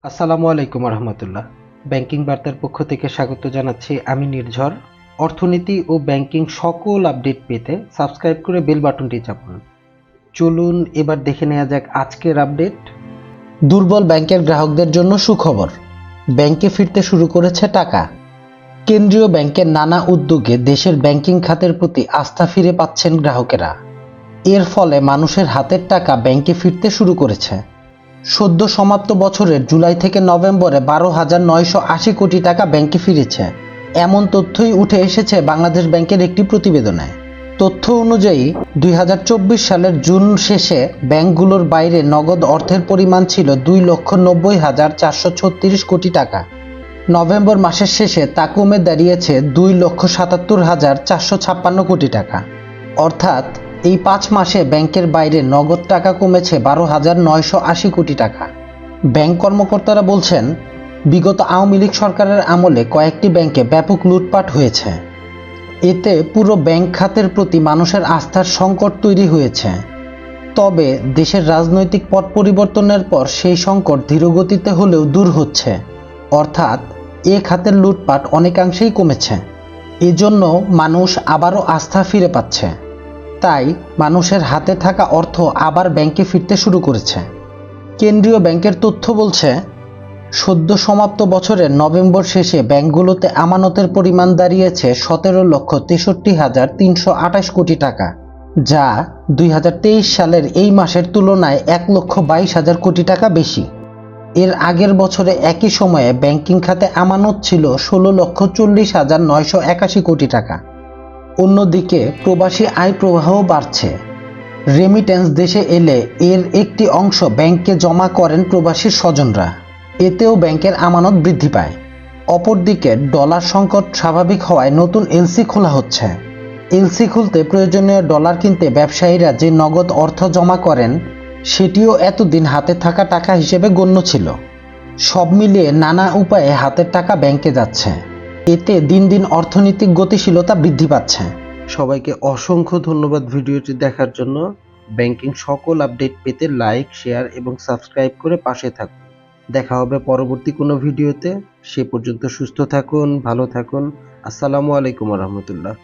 আসসালামু আলাইকুম রহমতুল্লাহ। ব্যাংকিং বার্তার পক্ষ থেকে স্বাগত জানাচ্ছি আমি নির্ঝর। অর্থনীতি ও ব্যাংকিং সকল আপডেট পেতে সাবস্ক্রাইব করে বেল বাটনটি চাপুন। চলুন এবার দেখে নেওয়া যাক আজকের আপডেট। দুর্বল ব্যাংকের গ্রাহকদের জন্য সুখবর, ব্যাংকে ফিরতে শুরু করেছে টাকা। কেন্দ্রীয় ব্যাংকের নানা উদ্যোগে দেশের ব্যাংকিং খাতের প্রতি আস্থা ফিরে পাচ্ছেন গ্রাহকেরা। এর ফলে মানুষের হাতের টাকা ব্যাংকে ফিরতে শুরু করেছে। সদ্য সমাপ্ত বছরের জুলাই থেকে নভেম্বরে 12,980 কোটি টাকা ব্যাংকে ফিরেছে, এমন তথ্যই উঠে এসেছে বাংলাদেশ ব্যাংকের একটি প্রতিবেদনে। তথ্য অনুযায়ী 2024 সালের জুন শেষে ব্যাংকগুলোর বাইরে নগদ অর্থের পরিমাণ ছিল 2,90,436 কোটি টাকা। নভেম্বর মাসের শেষে তা কমে দাঁড়িয়েছে 2,77,456 কোটি টাকা। অর্থাৎ এই 5 মাসে ব্যাংকের বাইরে নগদ টাকা কমেছে 12,980 কোটি টাকা। ব্যাংক কর্মকর্তারা বলছেন, বিগত আওয়ামী লীগ সরকারের আমলে কয়েকটি ব্যাংকে ব্যাপক লুটপাট হয়েছে। এতে পুরো ব্যাংক খাতের প্রতি মানুষের আস্থার সংকট তৈরি হয়েছে। তবে দেশের রাজনৈতিক পট পরিবর্তনের পর সেই সংকট ধীরগতিতে হলেও দূর হচ্ছে। অর্থাৎ এ খাতের লুটপাট অনেকাংশেই কমেছে। এজন্য মানুষ আবারও আস্থা ফিরে পাচ্ছে। তাই মানুষের হাতে থাকা অর্থ আবার ব্যাংকে ফিরতে শুরু করেছে। কেন্দ্রীয় ব্যাংকের তথ্য বলছে, সদ্য সমাপ্ত বছরের নভেম্বর শেষে ব্যাংকগুলোতে আমানতের পরিমাণ দাঁড়িয়েছে 17,63,328 কোটি টাকা, যা 2023 সালের এই মাসের তুলনায় 1,22,000 কোটি টাকা বেশি। এর আগের বছরে একই সময়ে ব্যাংকিং খাতে আমানত ছিল 16,40,981 কোটি টাকা। অন্যদিকে প্রবাসী আয় প্রবাহও বাড়ছে। রেমিটেন্স দেশে এলে এর একটি অংশ ব্যাংকে জমা করেন প্রবাসীর স্বজনরা। এতেও ব্যাংকের আমানত বৃদ্ধি পায়। অপরদিকে ডলার সংকট স্বাভাবিক হওয়ায় নতুন এলসি খোলা হচ্ছে। এলসি খুলতে প্রয়োজনীয় ডলার কিনতে ব্যবসায়ীরা যে নগদ অর্থ জমা করেন, সেটিও এতদিন হাতে থাকা টাকা হিসেবে গণ্য ছিল। সব মিলিয়ে নানা উপায়ে হাতের টাকা ব্যাংকে যাচ্ছে। এতে দিন দিন অর্থনৈতিক গতিশীলতা বৃদ্ধি পাচ্ছে। সবাইকে অসংখ্য ধন্যবাদ ভিডিওটি দেখার জন্য। ব্যাংকিং সকল আপডেট পেতে লাইক, শেয়ার এবং সাবস্ক্রাইব করে পাশে থাকুন। দেখা হবে পরবর্তী কোনো ভিডিওতে। সে পর্যন্ত সুস্থ থাকুন, ভালো থাকুন। আসসালামু আলাইকুম রহমতুল্লাহ।